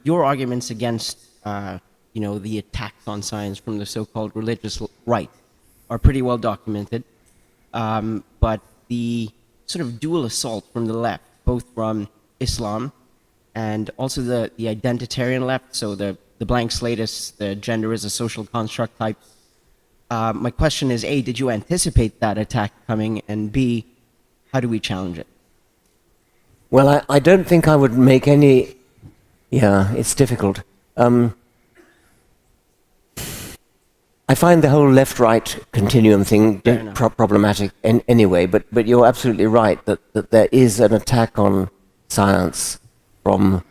your arguments against, the attacks on science from the so-called religious right are pretty well documented. But the sort of dual assault from the left, both from Islam and also the identitarian left, so the blank slatists, the gender is a social construct type. My question is, A, did you anticipate that attack coming? And B, how do we challenge it? Well, I don't think I would make any... Yeah, it's difficult. I find the whole left-right continuum thing problematic anyway, but you're absolutely right that there is an attack on science from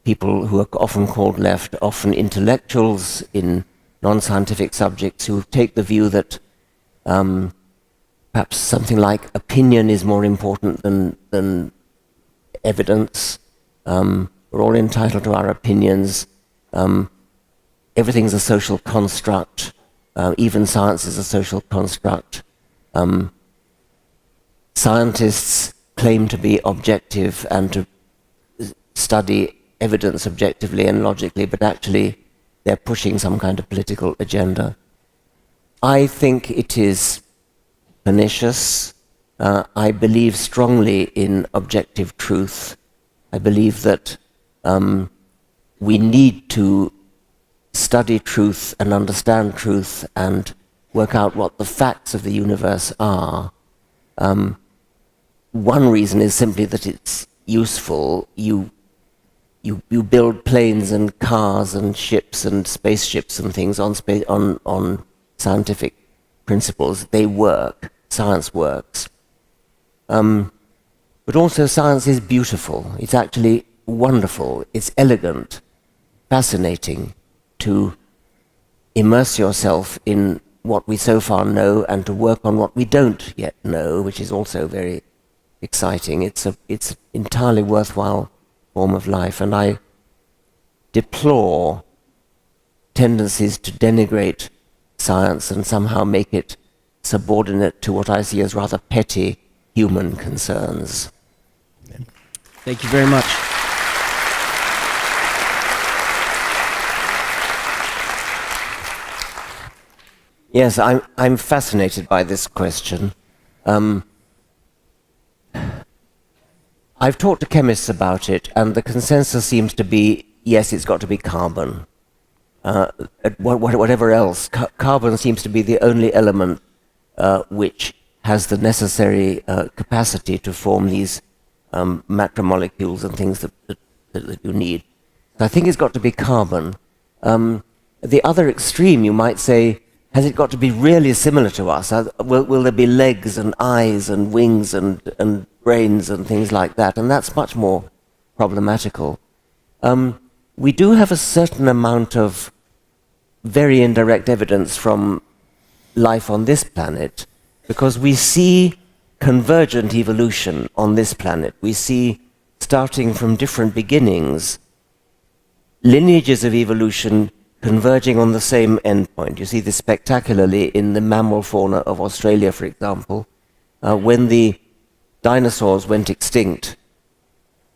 people who are often called left, often intellectuals in non-scientific subjects who take the view that perhaps something like opinion is more important than evidence. We're all entitled to our opinions. Everything's a social construct. Even science is a social construct. Scientists claim to be objective and to study evidence objectively and logically, but actually they're pushing some kind of political agenda. I think it is pernicious. I believe strongly in objective truth. I believe that we need to study truth and understand truth and work out what the facts of the universe are. One reason is simply that it's useful. You build planes and cars and ships and spaceships and things on scientific principles. They work. Science works. But also science is beautiful. It's actually wonderful. It's elegant, fascinating to immerse yourself in what we so far know and to work on what we don't yet know, which is also very exciting. It's an entirely worthwhile form of life, and I deplore tendencies to denigrate science and somehow make it subordinate to what I see as rather petty human concerns. Thank you very much. Yes, I'm fascinated by this question. I've talked to chemists about it, and the consensus seems to be, yes, it's got to be carbon. Whatever else, carbon seems to be the only element which has the necessary capacity to form these macromolecules and things that you need. So I think it's got to be carbon. The other extreme, you might say, has it got to be really similar to us? Will there be legs and eyes and wings and brains and things like that? And that's much more problematical. We do have a certain amount of very indirect evidence from life on this planet, because we see convergent evolution on this planet. We see, starting from different beginnings, lineages of evolution converging on the same endpoint. You see this spectacularly in the mammal fauna of Australia, for example. When the dinosaurs went extinct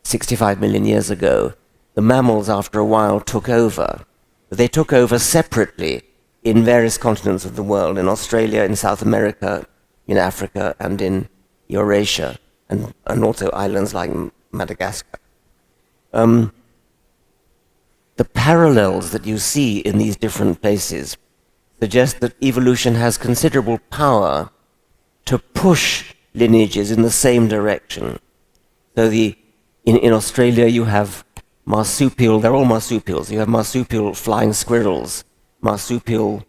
65 million years ago, the mammals after a while took over. They took over separately in various continents of the world, in Australia, in South America, in Africa, and in Eurasia, and also islands like Madagascar. The parallels that you see in these different places suggest that evolution has considerable power to push lineages in the same direction. So in Australia you have marsupial, they're all marsupials. You have marsupial flying squirrels, marsupial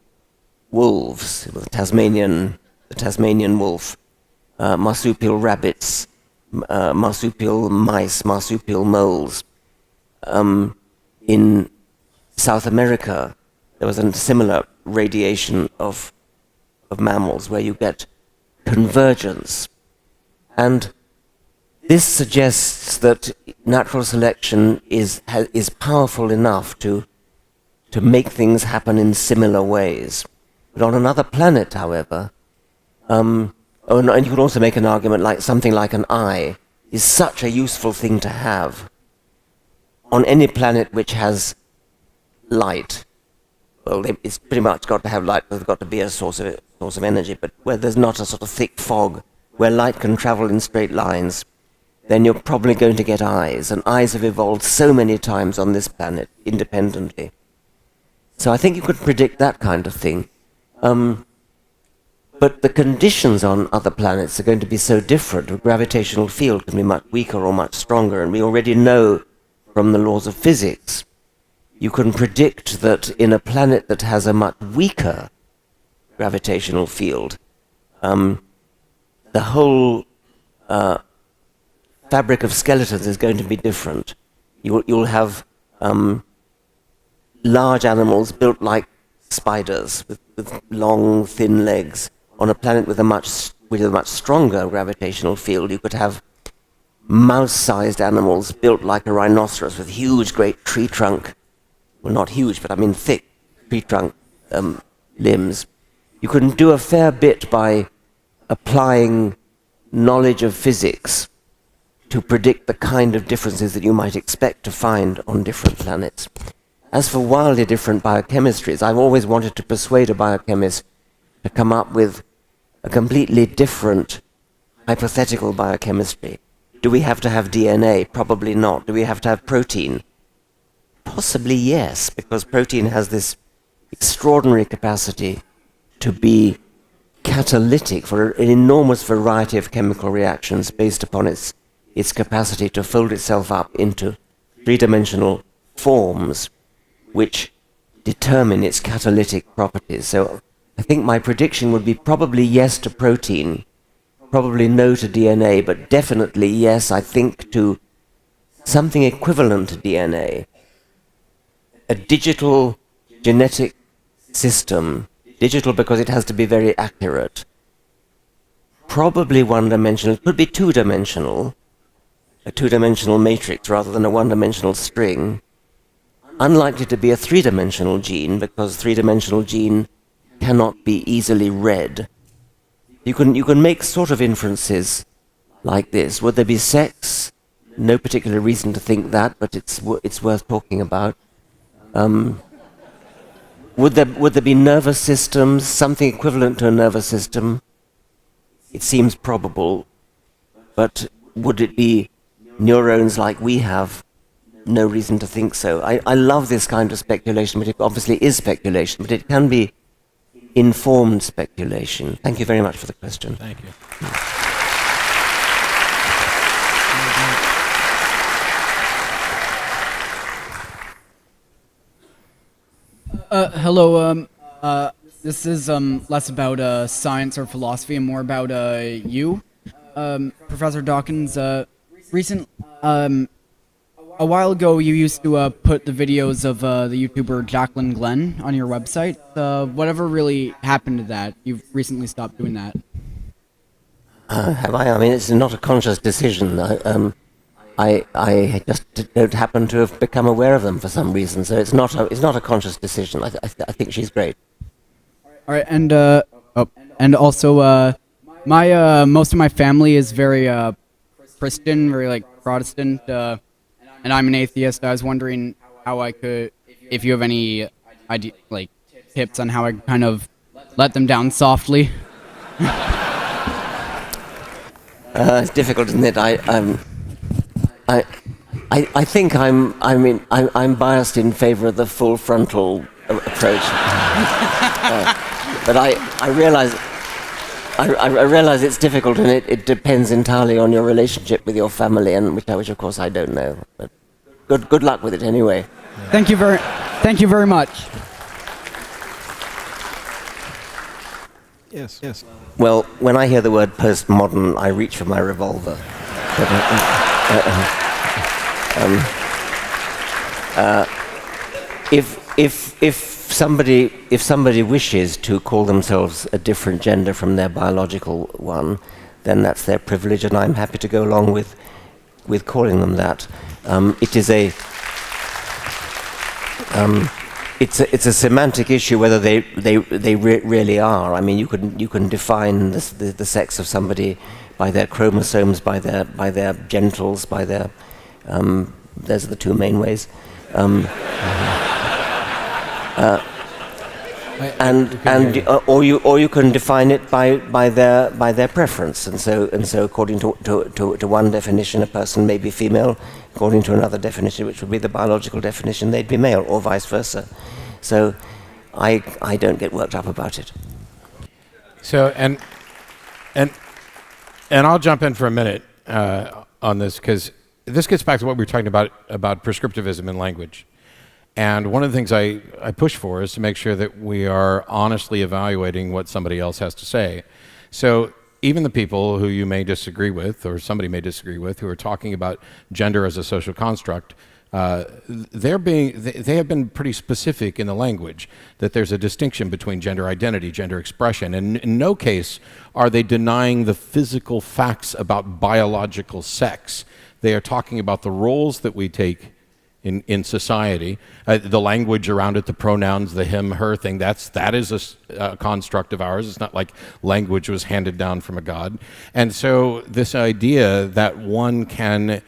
wolves, the Tasmanian wolf, marsupial rabbits, marsupial mice, marsupial moles. In South America, there was a similar radiation of mammals where you get convergence. And this suggests that natural selection is powerful enough to make things happen in similar ways. But on another planet, however, and you could also make an argument like something like an eye is such a useful thing to have. on any planet which has light, well, it's pretty much got to have light, there's got to be a source of energy, but where there's not a sort of thick fog, where light can travel in straight lines, then you're probably going to get eyes, and eyes have evolved so many times on this planet independently. So I think you could predict that kind of thing. But the conditions on other planets are going to be so different. The gravitational field can be much weaker or much stronger, and we already know from the laws of physics, you can predict that in a planet that has a much weaker gravitational field, the whole fabric of skeletons is going to be different. You'll have large animals built like spiders with long, thin legs. On a planet with a much stronger gravitational field, you could have mouse-sized animals built like a rhinoceros with huge, great tree trunk. Well, not huge, but I mean thick tree trunk limbs. You can do a fair bit by applying knowledge of physics to predict the kind of differences that you might expect to find on different planets. As for wildly different biochemistries, I've always wanted to persuade a biochemist to come up with a completely different hypothetical biochemistry. Do we have to have DNA? Probably not. Do we have to have protein? Possibly yes, because protein has this extraordinary capacity to be catalytic for an enormous variety of chemical reactions based upon its capacity to fold itself up into three-dimensional forms which determine its catalytic properties. So I think my prediction would be probably yes to protein, probably no to DNA, but definitely yes, I think, to something equivalent to DNA. A digital genetic system, digital because it has to be very accurate, probably one-dimensional, it could be two-dimensional, a two-dimensional matrix rather than a one-dimensional string, unlikely to be a three-dimensional gene because three-dimensional gene cannot be easily read. You can make sort of inferences like this. Would there be sex? No particular reason to think that, but it's worth talking about. Would there be nervous systems, something equivalent to a nervous system? It seems probable, but would it be neurons like we have? No reason to think so. I love this kind of speculation, but it obviously is speculation, but it can be informed speculation. Thank you very much for the question. Thank you. Hello. This is less about science or philosophy and more about you, Professor Dawkins. A while ago, you used to put the videos of the YouTuber Jacqueline Glenn on your website. Whatever really happened to that? You've recently stopped doing that. Have I? I mean, it's not a conscious decision. I just don't happen to have become aware of them for some reason. So it's not a conscious decision. I think she's great. All right, and also, my most of my family is very Christian, very like Protestant. And I'm an atheist. I was wondering how I could, if you have any idea, like tips on how I kind of let them down softly. It's difficult, isn't it? I think I'm biased in favour of the full frontal approach, but I realize it's difficult, and it depends entirely on your relationship with your family, and which of course I don't know. But good luck with it anyway. Thank you very much. Yes. Well, when I hear the word postmodern, I reach for my revolver. If somebody wishes to call themselves a different gender from their biological one, then that's their privilege, and I'm happy to go along with calling them that. It's a semantic issue whether they really are. I mean, you can define the sex of somebody by their chromosomes, by their genitals, by their Those are the two main ways. Or you can define it by their preference, and so according to one definition, a person may be female. According to another definition, which would be the biological definition, they'd be male, or vice versa. So I don't get worked up about it. So and I'll jump in for a minute on this, because this gets back to what we were talking about prescriptivism in language. And one of the things I push for is to make sure that we are honestly evaluating what somebody else has to say. So even the people who you may disagree with, or somebody may disagree with, who are talking about gender as a social construct, they have been pretty specific in the language that there's a distinction between gender identity, gender expression, and in no case are they denying the physical facts about biological sex. They are talking about the roles that we take in society, the language around it, the pronouns, the him, her thing, that is a construct of ours. It's not like language was handed down from a god. And so this idea that one can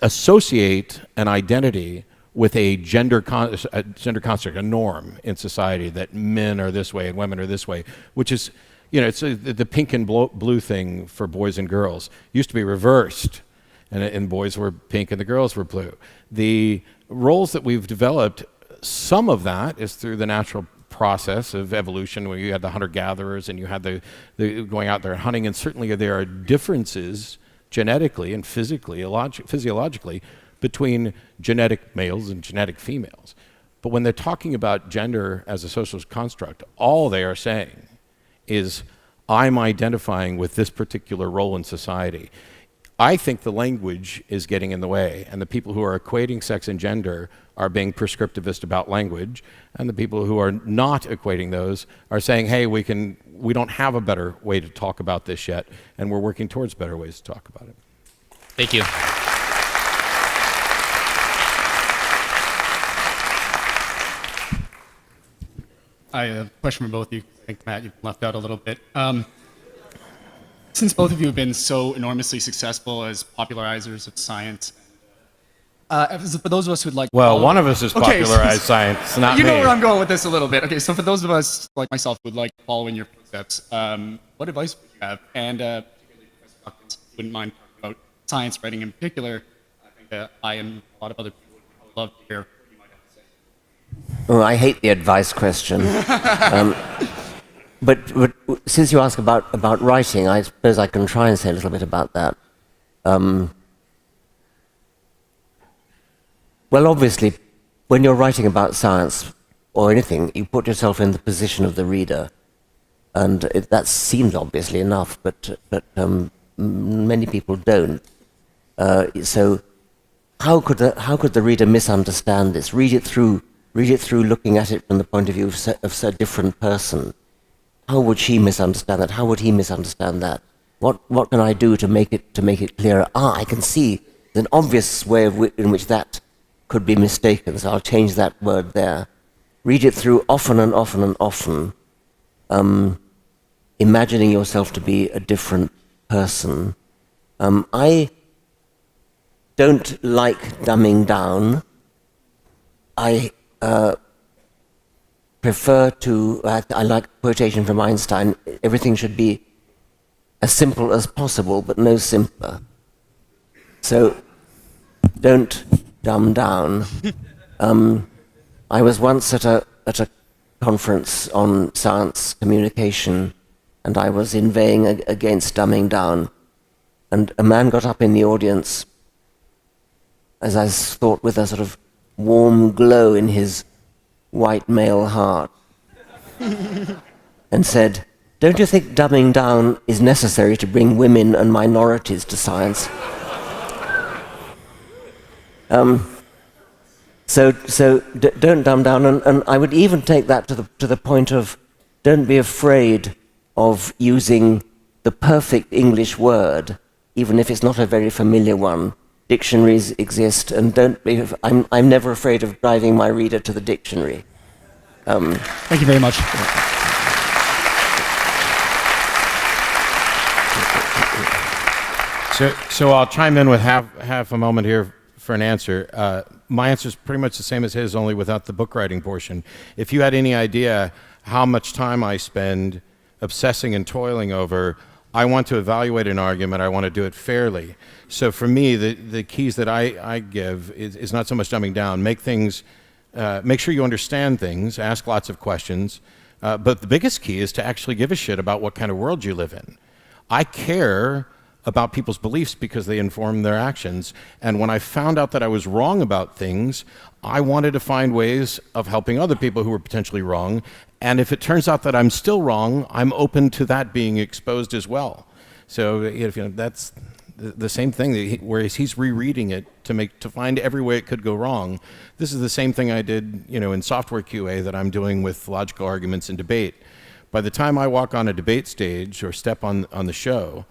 associate an identity with a gender construct, a norm in society, that men are this way and women are this way, which is, it's the pink and blue thing for boys and girls. Used to be reversed. And boys were pink and the girls were blue. The roles that we've developed, some of that is through the natural process of evolution, where you had the hunter-gatherers and you had the going out there and hunting, and certainly there are differences genetically and physiologically between genetic males and genetic females. But when they're talking about gender as a social construct, all they are saying is, I'm identifying with this particular role in society. I think the language is getting in the way, and the people who are equating sex and gender are being prescriptivist about language, and the people who are not equating those are saying, hey, we don't have a better way to talk about this yet, and we're working towards better ways to talk about it. Thank you. I have a question for both of you. I think, Matt, you've left out a little bit. Since both of you have been so enormously successful as popularizers of science, for those of us who'd like... Well, one of us has popularized science, not me. You know where I'm going with this a little bit. Okay, so for those of us, like myself, who would like to follow in your footsteps, what advice would you have? And particularly Professor Dawkins, wouldn't mind talking about science writing in particular. I think that I and a lot of other people would love to hear what you might have to say. Oh, I hate the advice question. But since you ask about writing, I suppose I can try and say a little bit about that. Well, obviously, when you're writing about science or anything, you put yourself in the position of the reader, and that seems obviously enough, but many people don't. So, how could the reader misunderstand this? Read it through looking at it from the point of view of a different person. How would she misunderstand that? How would he misunderstand that? What can I do to make it clearer? I can see an obvious way in which that could be mistaken, so I'll change that word there. Read it through often and often and often, imagining yourself to be a different person. I don't like dumbing down. I prefer to, I like a quotation from Einstein, everything should be as simple as possible, but no simpler. So don't dumb down. I was once at a conference on science communication, and I was inveighing against dumbing down. And a man got up in the audience, as I thought, with a sort of warm glow in his white male heart, and said, "Don't you think dumbing down is necessary to bring women and minorities to science?" So don't dumb down, and I would even take that to the point of, don't be afraid of using the perfect English word, even if it's not a very familiar one. Dictionaries exist, and I'm never afraid of driving my reader to the dictionary. Thank you very much. So I'll chime in with half a moment here for an answer. My answer is pretty much the same as his, only without the book writing portion. If you had any idea how much time I spend obsessing and toiling over, I want to evaluate an argument, I want to do it fairly. So for me, the keys that I give is not so much dumbing down. Make sure you understand things, ask lots of questions, but the biggest key is to actually give a shit about what kind of world you live in. I care about people's beliefs because they inform their actions. And when I found out that I was wrong about things, I wanted to find ways of helping other people who were potentially wrong. And if it turns out that I'm still wrong, I'm open to that being exposed as well. So that's the same thing, whereas he's rereading it to find every way it could go wrong. This is the same thing I did in software QA that I'm doing with logical arguments and debate. By the time I walk on a debate stage or step on the show,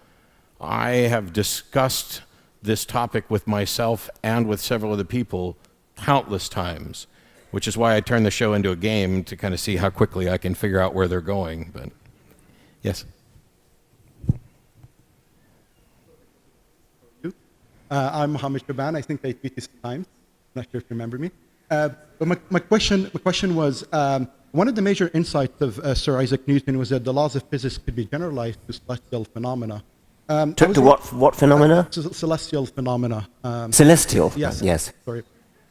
I have discussed this topic with myself and with several other people countless times, which is why I turn the show into a game to kind of see how quickly I can figure out where they're going. But yes. I'm Mohammed Shaban. I think I tweet this times. I'm not sure if you remember me. But my question was, one of the major insights of Sir Isaac Newton was that the laws of physics could be generalized to celestial phenomena. To what phenomena? Celestial phenomena. Celestial? Yes. Yes. Sorry.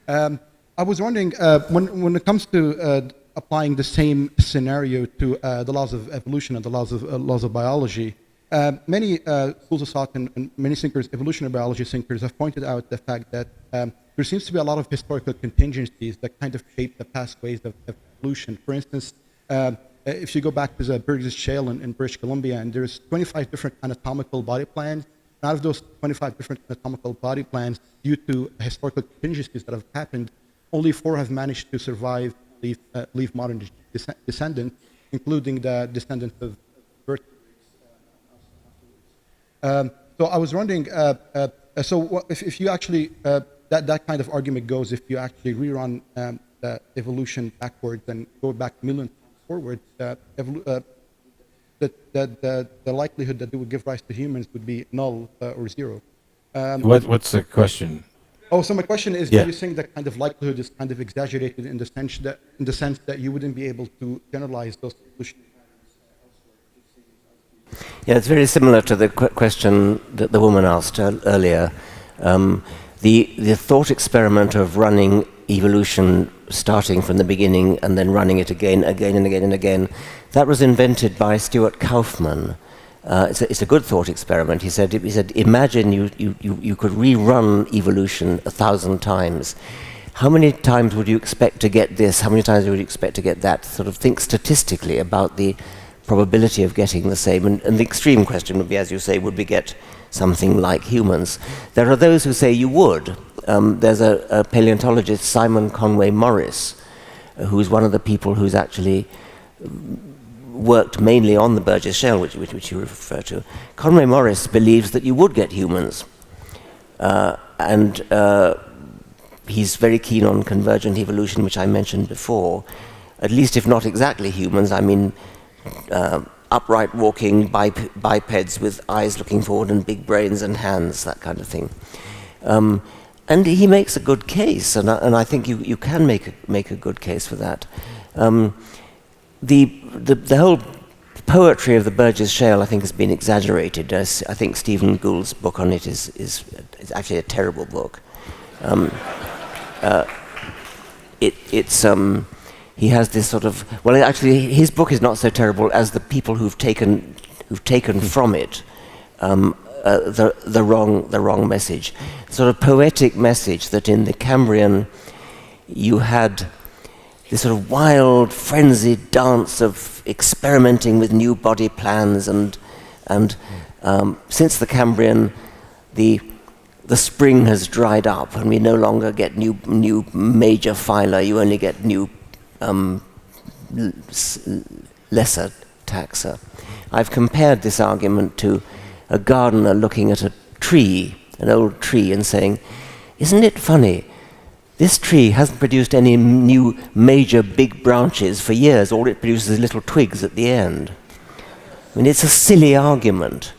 I was wondering, when it comes to applying the same scenario to the laws of evolution and the laws of biology, many schools of thought and many thinkers, evolutionary biology thinkers, have pointed out the fact that there seems to be a lot of historical contingencies that kind of shape the pathways of evolution. For instance, if you go back to the Burgess Shale in British Columbia, and there's 25 different anatomical body plans. Out of those 25 different anatomical body plans, due to historical contingencies that have happened, only 4 have managed to survive, leave modern descendants, including the descendants of vertebrates. So I was wondering, if you actually, that kind of argument goes, if you actually rerun the evolution backwards and go back millions forward, the likelihood that it would give rise to humans would be null or zero. What's the question? Oh, so my question is, Yeah. do you think that kind of likelihood is kind of exaggerated in the sense that you wouldn't be able to generalize those evolutionary patterns? Yeah, it's very similar to the question that the woman asked earlier. The thought experiment of running evolution, starting from the beginning and then running it again and again, that was invented by Stuart Kauffman. It's a good thought experiment. He said, imagine you could rerun evolution 1,000 times. How many times would you expect to get this? How many times would you expect to get that? Sort of think statistically about the probability of getting the same. And the extreme question would be, as you say, would we get something like humans? There are those who say you would. There's a paleontologist, Simon Conway Morris, who's one of the people who's actually worked mainly on the Burgess Shale, which you refer to. Conway Morris believes that you would get humans. And he's very keen on convergent evolution, which I mentioned before. At least if not exactly humans, I mean upright walking bipeds with eyes looking forward and big brains and hands, that kind of thing. And he makes a good case, and I think you can make a good case for that. The whole poetry of the Burgess Shale, I think, has been exaggerated. I think Stephen Gould's book on it is actually a terrible book. He has this sort of, well, actually, his book is not so terrible as the people who've taken from it the wrong message, sort of poetic message that in the Cambrian you had this sort of wild, frenzied dance of experimenting with new body plans, and since the Cambrian, the spring has dried up, and we no longer get new major phyla. You only get new lesser taxa. I've compared this argument to a gardener looking at a tree, an old tree, and saying, "Isn't it funny? This tree hasn't produced any new major big branches for years. All it produces is little twigs at the end." I mean, it's a silly argument.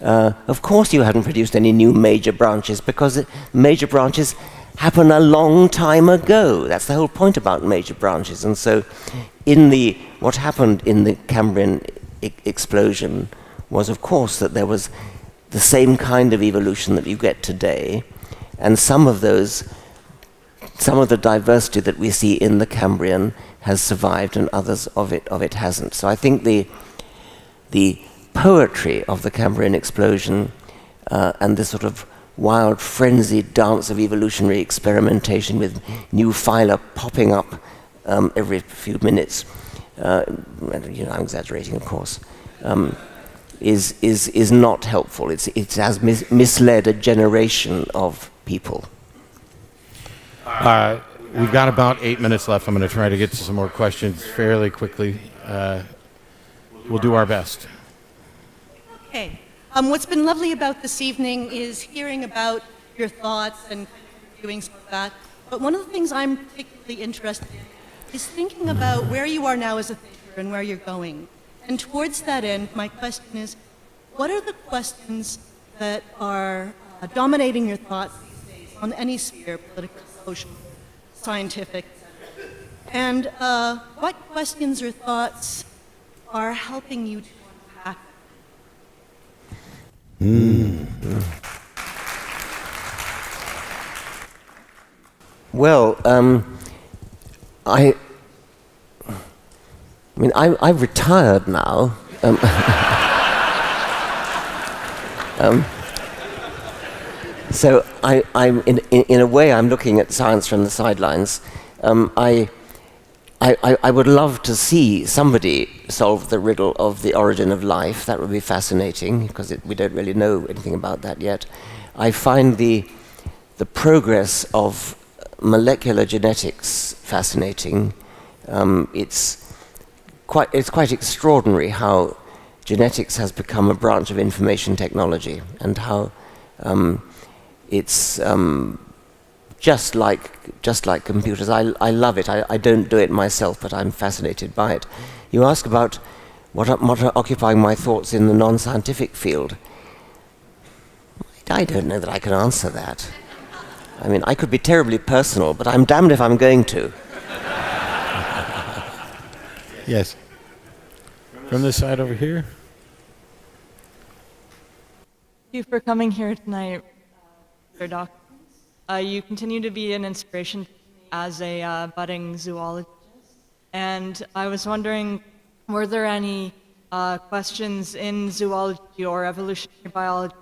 of course you hadn't produced any new major branches, because major branches happen a long time ago. That's the whole point about major branches. And so what happened in the Cambrian explosion was, of course, that there was the same kind of evolution that you get today, and some of the diversity that we see in the Cambrian has survived, and others of it hasn't. So I think the poetry of the Cambrian explosion and this sort of wild, frenzied dance of evolutionary experimentation with new phyla popping up every few minutes, I'm exaggerating, of course, is not helpful. It has misled a generation of people. We've got about 8 minutes left. I'm going to try to get to some more questions fairly quickly. We'll do our best. Okay. What's been lovely about this evening is hearing about your thoughts and doing some of that. But one of the things I'm particularly interested in is thinking about where you are now as a thinker and where you're going. And towards that end, my question is, what are the questions that are dominating your thoughts these days on any sphere, political, social, scientific, etc.? And what questions or thoughts are helping you to unpack? Well, I've retired now. So I'm in a way, I'm looking at science from the sidelines. I would love to see somebody solve the riddle of the origin of life. That would be fascinating, because we don't really know anything about that yet. I find the progress of molecular genetics fascinating. It's quite extraordinary how genetics has become a branch of information technology, and how it's just like computers. I love it. I don't do it myself, but I'm fascinated by it. You ask about what are occupying my thoughts in the non-scientific field. I don't know that I can answer that. I mean, I could be terribly personal, but I'm damned if I'm going to. Yes. From this side over here. Thank you for coming here tonight, Mr. Dawkins. You continue to be an inspiration to me as a budding zoologist. And I was wondering, were there any questions in zoology or evolutionary biology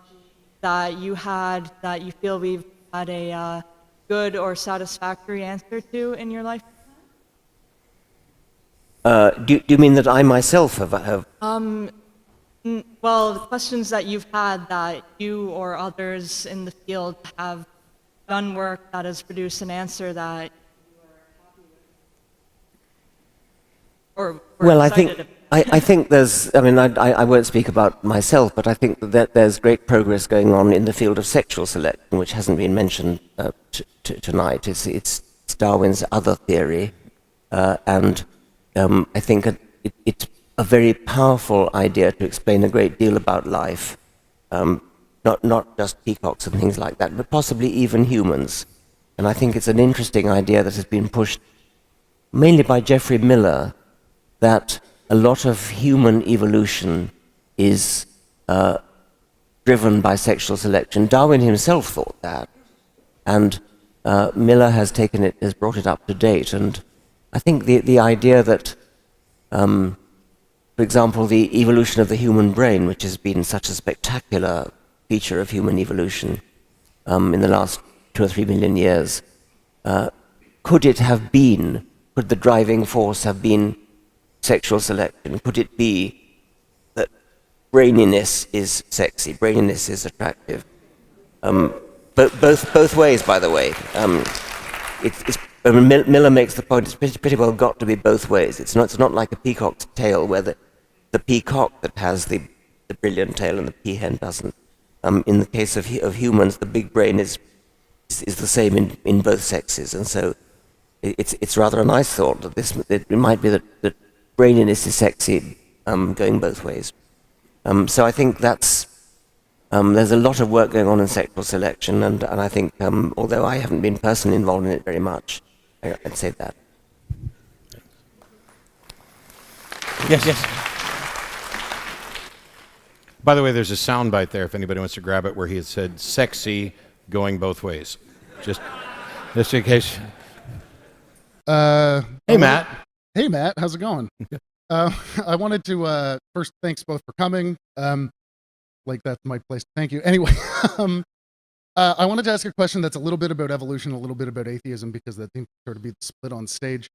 that you had that you feel we've had a good or satisfactory answer to in your life? Do you mean that I myself have? Well, the questions that you've had that you or others in the field have done work that has produced an answer that you are happy with? Or Well, excited about? I think there's, I won't speak about myself, but I think that there's great progress going on in the field of sexual selection, which hasn't been mentioned tonight. It's Darwin's other theory, and I think it's a very powerful idea to explain a great deal about life, not just peacocks and things like that, but possibly even humans. And I think it's an interesting idea that has been pushed mainly by Geoffrey Miller, that a lot of human evolution is driven by sexual selection. Darwin himself thought that, and Miller has brought it up to date. And I think the idea that, for example, the evolution of the human brain, which has been such a spectacular feature of human evolution in the last 2 or 3 million years, could the driving force have been sexual selection? Could it be that braininess is sexy, braininess is attractive? Both ways, by the way. Miller makes the point, it's pretty well got to be both ways. It's not like a peacock's tail, where the peacock that has the brilliant tail and the peahen doesn't. In the case of humans, the big brain is the same in both sexes, and so it's rather a nice thought that it might be that braininess is sexy, going both ways. So I think that's There's a lot of work going on in sexual selection, and I think, although I haven't been personally involved in it very much, I'd say that. Yes, yes. By the way, there's a soundbite there if anybody wants to grab it where he had said sexy going both ways. Just in case. Hey, Matt. Hey, Matt. How's it going? I wanted to first thanks both for coming. Like that's my place to thank you. Anyway, I wanted to ask a question that's a little bit about evolution, a little bit about atheism, because that seems to sort of be split on stage.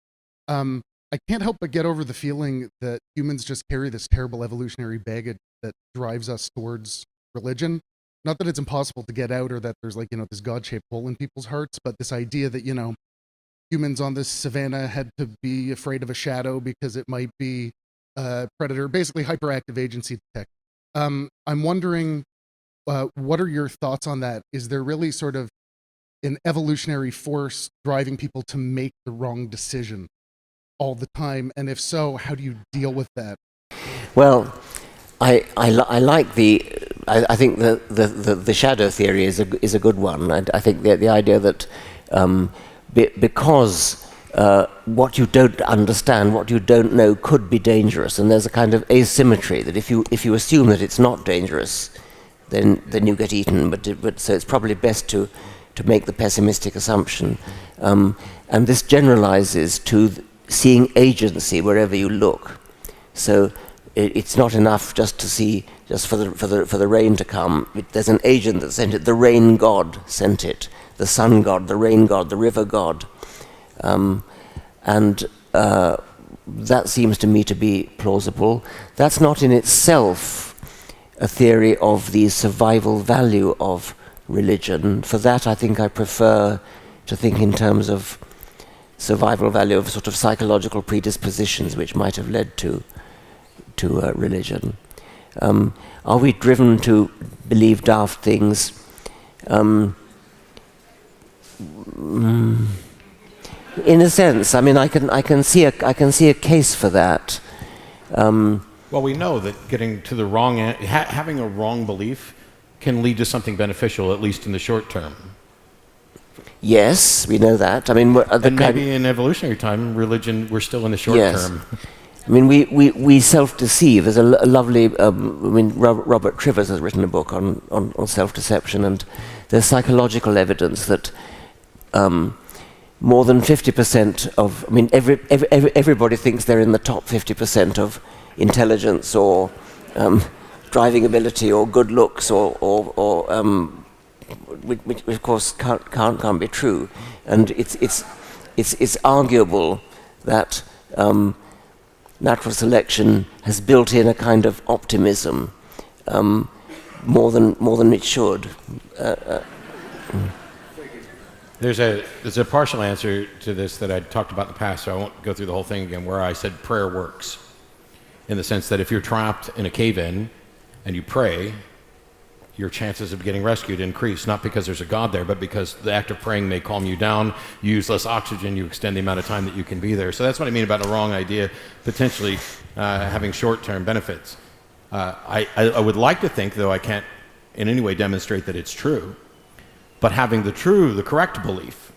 I can't help but get over the feeling that humans just carry this terrible evolutionary baggage that drives us towards religion. Not that it's impossible to get out or that there's like, this God-shaped hole in people's hearts, but this idea that, humans on this savannah had to be afraid of a shadow because it might be a predator, basically hyperactive agency detect. I'm wondering, what are your thoughts on that? Is there really sort of an evolutionary force driving people to make the wrong decision all the time? And if so, how do you deal with that? Well, I like I think the shadow theory is a good one. I think the idea that because what you don't understand, what you don't know, could be dangerous, and there's a kind of asymmetry that if you assume that it's not dangerous, then you get eaten. But so it's probably best to make the pessimistic assumption, and this generalizes to seeing agency wherever you look. So it's not enough just to see for the rain to come. There's an agent that sent it. The rain god sent it. The sun god, the rain god, the river god. And that seems to me to be plausible. That's not in itself a theory of the survival value of religion. For that, I think I prefer to think in terms of survival value of sort of psychological predispositions which might have led to religion. Are we driven to believe daft things? In a sense, I mean, I can see a case for that. Well, we know that getting to the wrong, having a wrong belief can lead to something beneficial, at least in the short term. Yes, we know that. I mean, and maybe in evolutionary time, religion, we're still in the short term. I mean, we self-deceive. There's a lovely, Robert Trivers has written a book on self-deception, and there's psychological evidence that more than 50% of, everybody thinks they're in the top 50% of intelligence or driving ability or good looks or which of course can't be true, and it's arguable that natural selection has built in a kind of optimism more than it should. There's a partial answer to this that I talked about in the past, so I won't go through the whole thing again, where I said prayer works, in the sense that if you're trapped in a cave-in and you pray, your chances of getting rescued increase, not because there's a God there, but because the act of praying may calm you down, you use less oxygen, you extend the amount of time that you can be there. So that's what I mean about a wrong idea potentially having short-term benefits. I would like to think, though I can't in any way demonstrate that it's true, but having the correct belief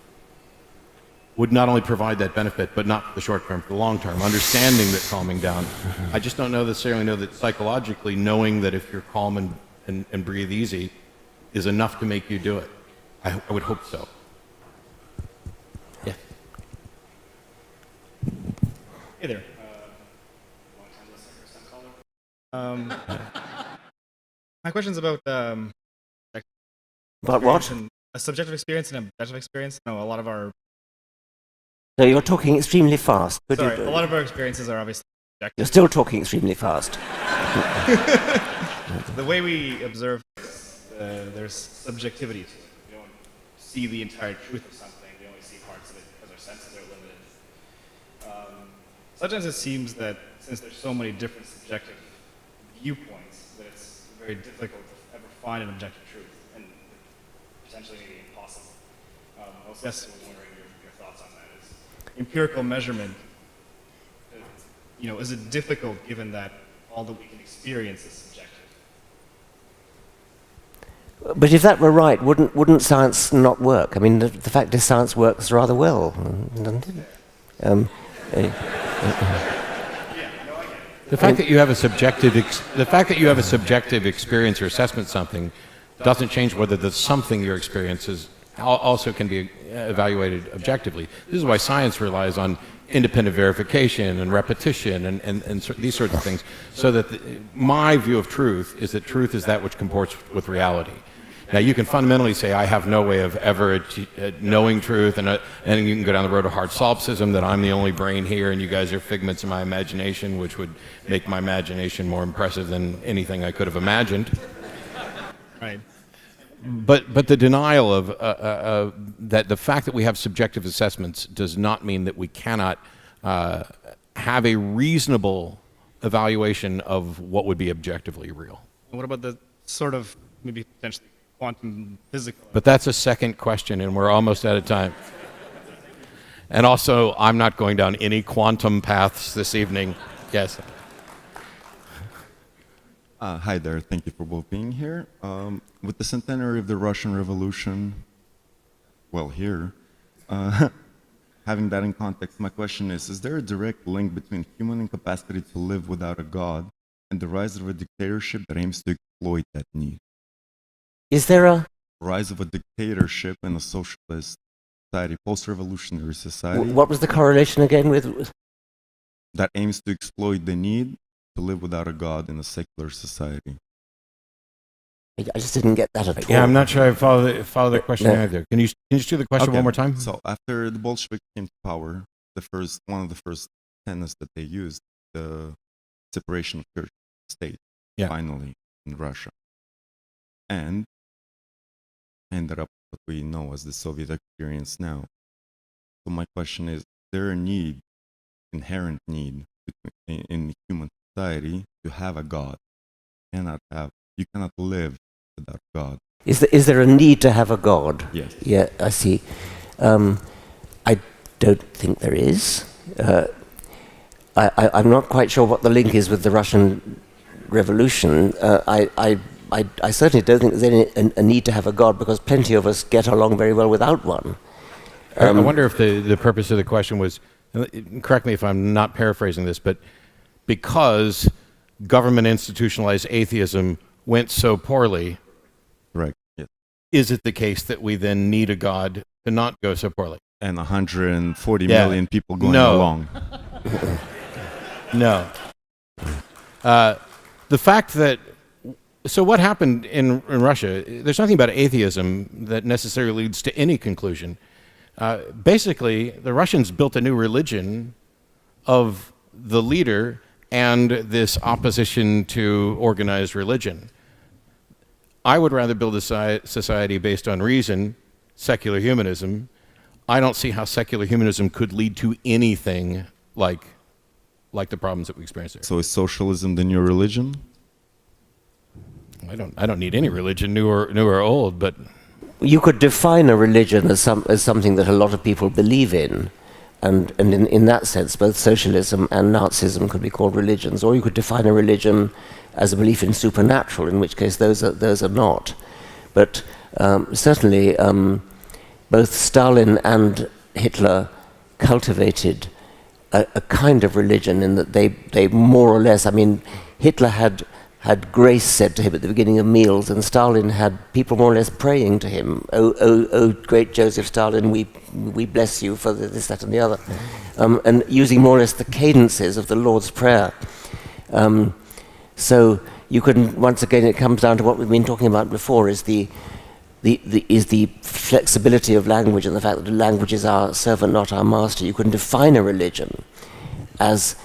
would not only provide that benefit, but not for the short term, for the long term. Understanding that calming down. I just don't necessarily know that psychologically knowing that if you're calm and breathe easy is enough to make you do it. I would hope so. Yeah. Hey there. Long-time listener, first-time caller. My question's about what? A subjective experience and objective experience. No, a lot of our... So you're talking extremely fast. A lot of our experiences are obviously subjective. You're still talking extremely fast. The way we observe there's subjectivity to it. We don't see the entire truth of something. We only see parts of it because our senses are limited. Sometimes it seems that since there's so many different subjective viewpoints, that it's very difficult to ever find an objective truth, and potentially maybe impossible. I was just wondering your thoughts on that. Is empirical measurement, is it difficult given that all that we can experience is subjective? But if that were right, wouldn't science not work? I mean, the fact is science works rather well, doesn't it? The fact that you have a subjective experience or assessment of something doesn't change whether the something you're experiencing also can be evaluated objectively. This is why science relies on independent verification and repetition and these sorts of things, so that my view of truth is that truth is that which comports with reality. Now, you can fundamentally say, I have no way of ever knowing truth, and you can go down the road of hard solipsism, that I'm the only brain here, and you guys are figments of my imagination, which would make my imagination more impressive than anything I could have imagined. Right. But the denial of that the fact that we have subjective assessments does not mean that we cannot have a reasonable evaluation of what would be objectively real. What about the sort of maybe potentially quantum physical? But that's a second question, and we're almost out of time. And also, I'm not going down any quantum paths this evening. Yes. Hi there. Thank you for both being here. With the centenary of the Russian Revolution, well, here, having that in context, my question is there a direct link between human incapacity to live without a god and the rise of a dictatorship that aims to exploit that need? Is there a Rise of a dictatorship in a socialist society, post-revolutionary society, what was the correlation again with? that aims to exploit the need to live without a god in a secular society? I just didn't get that at all. Yeah, I'm not sure I follow the question either. Can you just do the question one more time? So after the Bolsheviks came to power, one of the first tenets that they used, the separation of church and state, finally in Russia, and ended up what we know as the Soviet experience now. So my question is there a need, inherent need in human society to have a god? You cannot live without God. Is there a need to have a god? Yes. Yeah, I see. I don't think there is. I'm not quite sure what the link is with the Russian Revolution. I certainly don't think there's a need to have a god, because plenty of us get along very well without one. I wonder if the purpose of the question was, correct me if I'm not paraphrasing this, but because government institutionalized atheism went so poorly, Right. Yes. is it the case that we then need a god to not go so poorly? And 140 million people going along. No. The fact that, so what happened in Russia, there's nothing about atheism that necessarily leads to any conclusion. Basically, the Russians built a new religion of the leader and this opposition to organized religion. I would rather build a society based on reason, secular humanism. I don't see how secular humanism could lead to anything like the problems that we experience there. So is socialism the new religion? I don't need any religion, new or old, but You could define a religion as something that a lot of people believe in, and in that sense, both socialism and Nazism could be called religions. Or you could define a religion as a belief in supernatural, in which case those are not. But certainly, both Stalin and Hitler cultivated a kind of religion in that they more or less. I mean, Hitler had grace said to him at the beginning of meals, and Stalin had people more or less praying to him. Oh, great Joseph Stalin, we bless you for this, that, and the other, and using more or less the cadences of the Lord's Prayer. So you can, once again, it comes down to what we've been talking about before: is the flexibility of language and the fact that language is our servant, not our master. You can define a religion as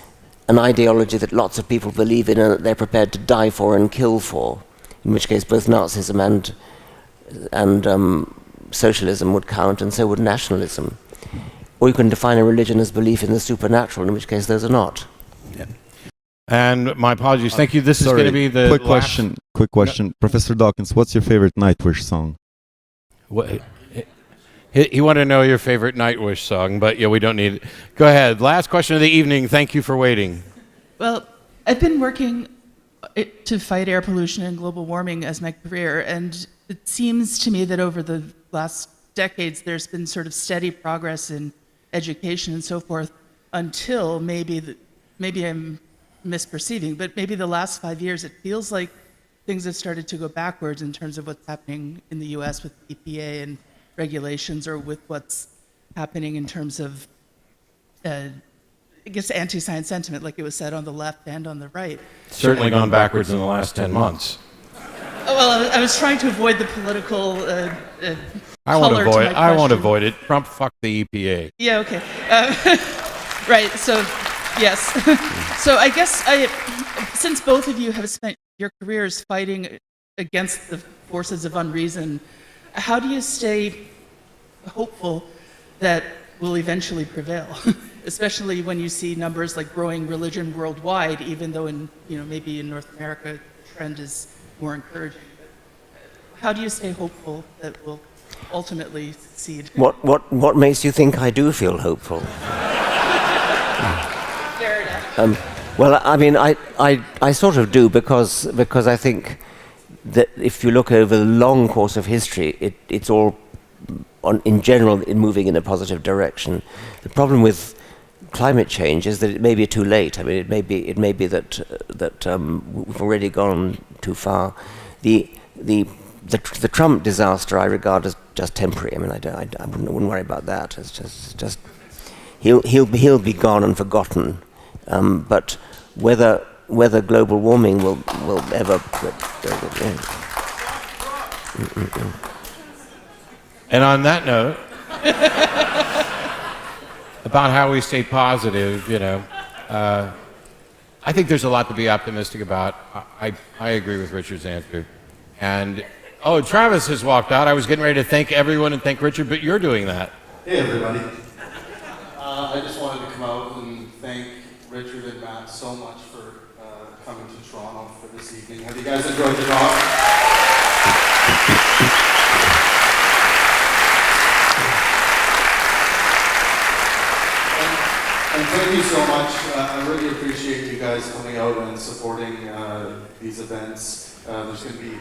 an ideology that lots of people believe in and that they're prepared to die for and kill for, in which case both Nazism and socialism would count, and so would nationalism. Or you can define a religion as belief in the supernatural, in which case those are not. Yeah. And my apologies. Thank you. This is going to be the Quick question. Professor Dawkins, what's your favorite Nightwish song? What? He wanted to know your favorite Nightwish song, but yeah, we don't need it. Go ahead. Last question of the evening. Thank you for waiting. Well, I've been working to fight air pollution and global warming as my career, and it seems to me that over the last decades, there's been sort of steady progress in education and so forth until maybe I'm misperceiving, but maybe the last 5 years, it feels like things have started to go backwards in terms of what's happening in the US with EPA and regulations, or with what's happening in terms of, I guess, anti-science sentiment, like it was said on the left and on the right. Certainly gone backwards in the last 10 months. Oh, well, I was trying to avoid the political I won't color to avoid. my I won't question. avoid it. Trump fucked the EPA. Yeah, okay. Right, so, yes. So I guess since both of you have spent your careers fighting against the forces of unreason, how do you stay hopeful that will eventually prevail? Especially when you see numbers like growing religion worldwide, even though maybe in North America the trend is more encouraging. But how do you stay hopeful that we'll ultimately succeed? What makes you think I do feel hopeful? Fair enough. Well, I mean, I sort of do because I think that if you look over the long course of history, it's all, in general, moving in a positive direction. The problem with climate change is that it may be too late. I mean, it may be that we've already gone too far. The Trump disaster I regard as just temporary. I mean, I wouldn't worry about that. It's just he'll be gone and forgotten. But whether global warming will ever. And on that note, about how we stay positive, I think there's a lot to be optimistic about. I agree with Richard's answer. And, Travis has walked out. I was getting ready to thank everyone and thank Richard, but you're doing that. Hey, everybody. I just wanted to come out and thank Richard and Matt so much for coming to Toronto for this evening. Have you guys enjoyed the talk? And thank you so much. I really appreciate you guys coming out and supporting these events. There's going to be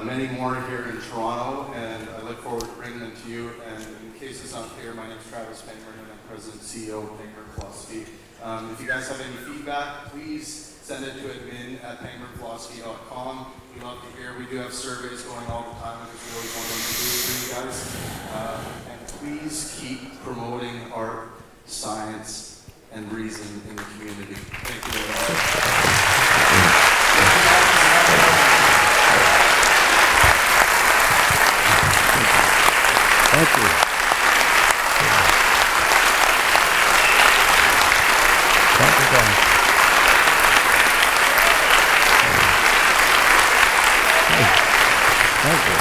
many more here in Toronto, and I look forward to bringing them to you. And in case it's not clear, my name is Travis Pangburn, and I'm President and CEO of Pangburn Philosophy. If you guys have any feedback, please send it to admin@pangburnphilosophy.com. We love to hear. We do have surveys going all the time because we always want to improve for you guys. And please keep promoting art, science, and reason in the community. Thank you very much. Thank you. Thank you, guys. Thank you.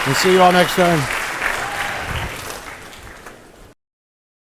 We'll see you all next time.